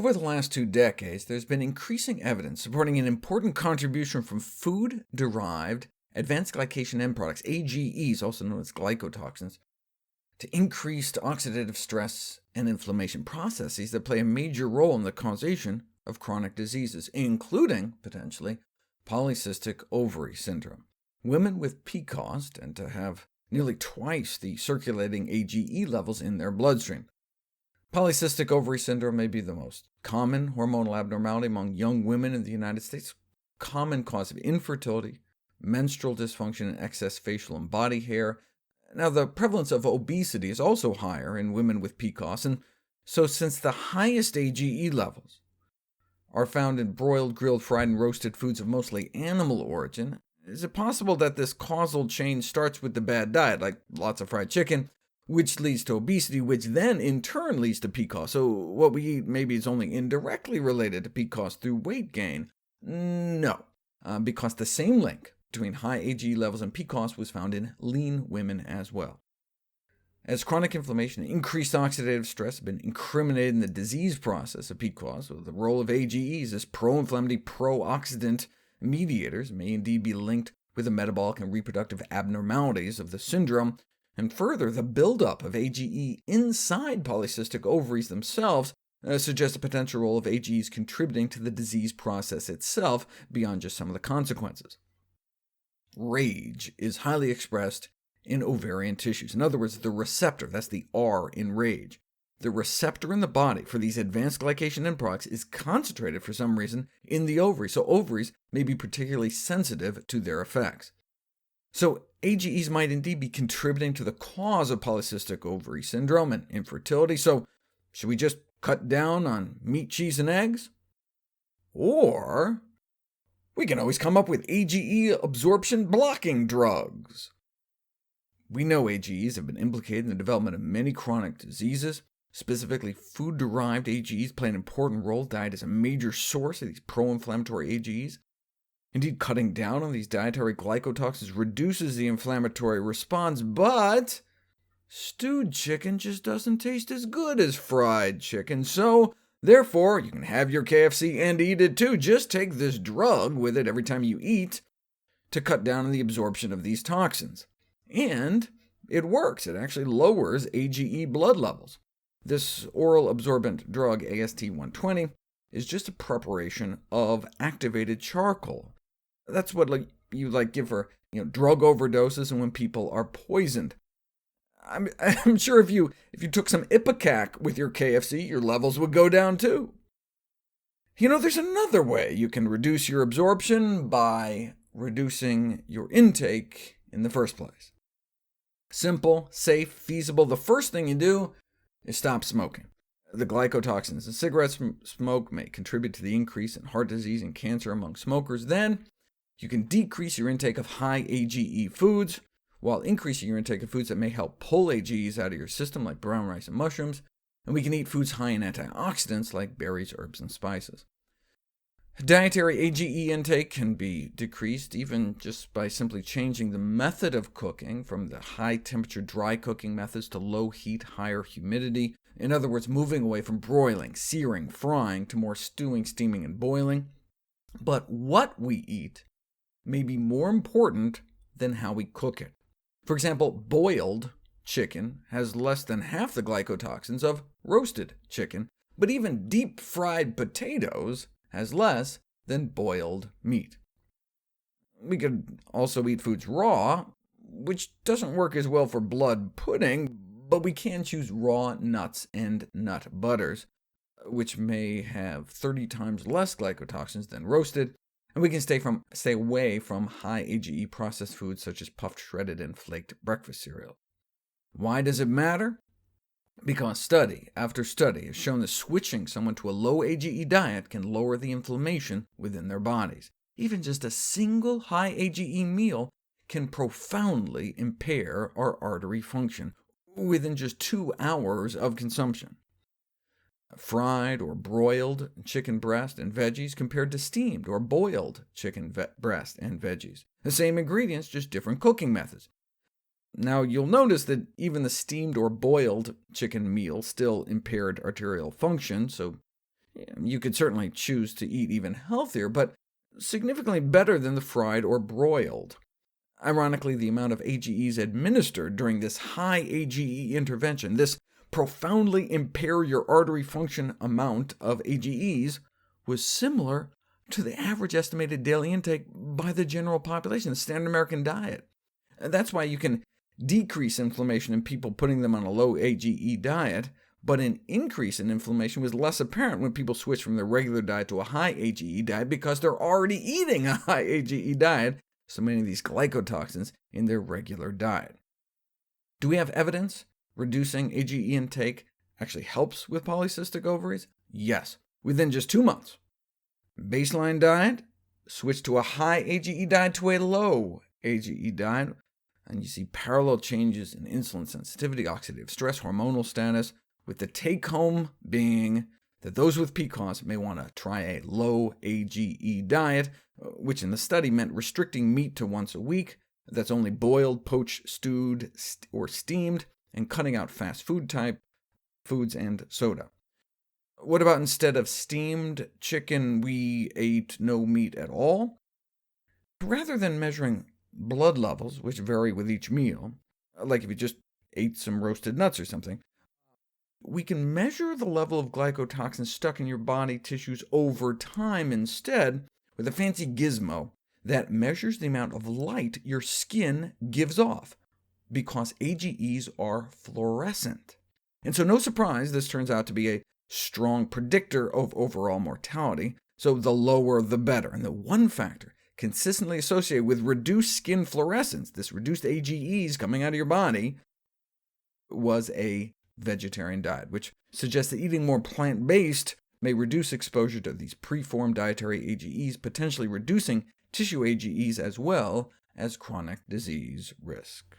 Over the last 2 decades, there's been increasing evidence supporting an important contribution from food-derived advanced glycation end products, AGEs, also known as glycotoxins, to increased oxidative stress and inflammation processes that play a major role in the causation of chronic diseases, including, potentially, polycystic ovary syndrome. Women with PCOS tend to have nearly twice the circulating AGE levels in their bloodstream. Polycystic ovary syndrome may be the most common hormonal abnormality among young women in the United States, common cause of infertility, menstrual dysfunction, and excess facial and body hair. Now, the prevalence of obesity is also higher in women with PCOS, and so since the highest AGE levels are found in broiled, grilled, fried, and roasted foods of mostly animal origin, is it possible that this causal chain starts with the bad diet, like lots of fried chicken, which leads to obesity, which then in turn leads to PCOS? So what we eat maybe is only indirectly related to PCOS through weight gain? No, because the same link between high AGE levels and PCOS was found in lean women as well. As chronic inflammation and increased oxidative stress have been incriminated in the disease process of PCOS, the role of AGEs as pro-inflammatory, pro-oxidant mediators may indeed be linked with the metabolic and reproductive abnormalities of the syndrome, and further, the buildup of AGE inside polycystic ovaries themselves suggests a potential role of AGEs contributing to the disease process itself, beyond just some of the consequences. RAGE is highly expressed in ovarian tissues. In other words, the receptor, that's the R in RAGE. The receptor in the body for these advanced glycation end products is concentrated for some reason in the ovaries, so ovaries may be particularly sensitive to their effects. So AGEs might indeed be contributing to the cause of polycystic ovary syndrome and infertility, so should we just cut down on meat, cheese, and eggs? Or we can always come up with AGE absorption blocking drugs. We know AGEs have been implicated in the development of many chronic diseases. Specifically, food-derived AGEs play an important role. Diet is a major source of these pro-inflammatory AGEs. Indeed, cutting down on these dietary glycotoxins reduces the inflammatory response, but stewed chicken just doesn't taste as good as fried chicken, so therefore you can have your KFC and eat it too. Just take this drug with it every time you eat to cut down on the absorption of these toxins. And it works. It actually lowers AGE blood levels. This oral absorbent drug, AST-120, is just a preparation of activated charcoal. That's what you give for drug overdoses and when people are poisoned. I'm sure if you took some Ipecac with your KFC, your levels would go down too. There's another way you can reduce your absorption by reducing your intake in the first place. Simple, safe, feasible. The first thing you do is stop smoking. The glycotoxins in cigarette smoke may contribute to the increase in heart disease and cancer among smokers. Then you can decrease your intake of high AGE foods, while increasing your intake of foods that may help pull AGEs out of your system, like brown rice and mushrooms, and we can eat foods high in antioxidants, like berries, herbs, and spices. Dietary AGE intake can be decreased even just by simply changing the method of cooking from the high-temperature dry cooking methods to low-heat, higher humidity. In other words, moving away from broiling, searing, frying, to more stewing, steaming, and boiling. But what we eat may be more important than how we cook it. For example, boiled chicken has less than half the glycotoxins of roasted chicken, but even deep-fried potatoes has less than boiled meat. We could also eat foods raw, which doesn't work as well for blood pudding, but we can choose raw nuts and nut butters, which may have 30 times less glycotoxins than roasted, and we can stay away from high AGE processed foods such as puffed, shredded, and flaked breakfast cereal. Why does it matter? Because study after study has shown that switching someone to a low AGE diet can lower the inflammation within their bodies. Even just a single high AGE meal can profoundly impair our artery function within just 2 hours of consumption. Fried or broiled chicken breast and veggies compared to steamed or boiled chicken breast and veggies. The same ingredients, just different cooking methods. Now, you'll notice that even the steamed or boiled chicken meal still impaired arterial function, so You could certainly choose to eat even healthier, but significantly better than the fried or broiled. Ironically, the amount of AGEs administered during this high AGE intervention, this profoundly impair your artery function amount of AGEs, was similar to the average estimated daily intake by the general population, the standard American diet. That's why you can decrease inflammation in people putting them on a low AGE diet, but an increase in inflammation was less apparent when people switched from their regular diet to a high AGE diet because they're already eating a high AGE diet, so many of these glycotoxins in their regular diet. Do we have evidence reducing AGE intake actually helps with polycystic ovaries? Yes, within just 2 months. Baseline diet, switch to a high AGE diet to a low AGE diet, and you see parallel changes in insulin sensitivity, oxidative stress, hormonal status, with the take-home being that those with PCOS may want to try a low AGE diet, which in the study meant restricting meat to once a week, that's only boiled, poached, stewed, or steamed, and cutting out fast food type foods and soda. What about instead of steamed chicken, we ate no meat at all? Rather than measuring blood levels, which vary with each meal, like if you just ate some roasted nuts or something, we can measure the level of glycotoxins stuck in your body tissues over time instead with a fancy gizmo that measures the amount of light your skin gives off, because AGEs are fluorescent. And so no surprise, this turns out to be a strong predictor of overall mortality, so the lower the better. And the one factor consistently associated with reduced skin fluorescence, this reduced AGEs coming out of your body, was a vegetarian diet, which suggests that eating more plant-based may reduce exposure to these preformed dietary AGEs, potentially reducing tissue AGEs as well as chronic disease risk.